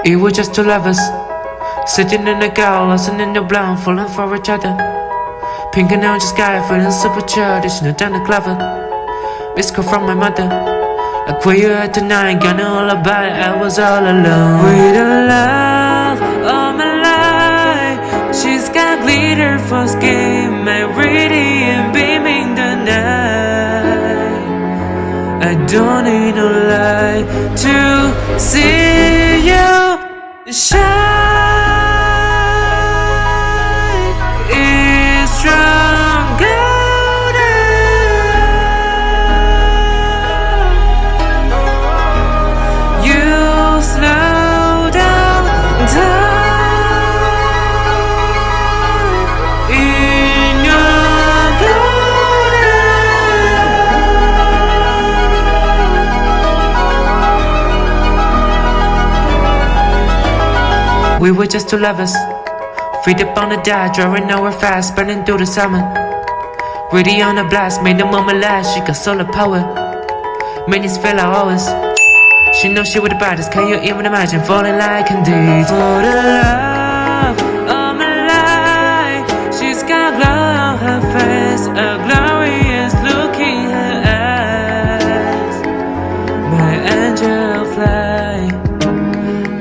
It was just two lovers, sitting in the car, lost in the blonde, falling for each other. Pink and orange sky, feeling super childish, no down the clever. Missed call from my mother, like where you at tonight, got no all about it, I was all alone. With the love of my life, she's got glitter for skin, my radiant beaming the night. I don't need no light to see you shine. It's stronger than you slow down time in your golden. We were just two lovers, feet up on the dive, drawing nowhere fast, burning through the summer. Ready on a blast, made the moment last, she got solar power. Minutes feel like hours. She knows she with the brightest, can you even imagine falling like candy? For the love of my life, she's got glow on her face, a glorious look in her eyes. My angel fly,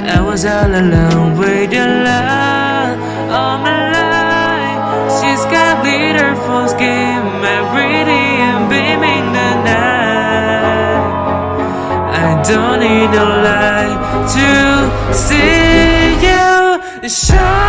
I was all alone with the love of my life. She's got glitter for skin, my radiant beaming the night. I don't need no light to see you shine.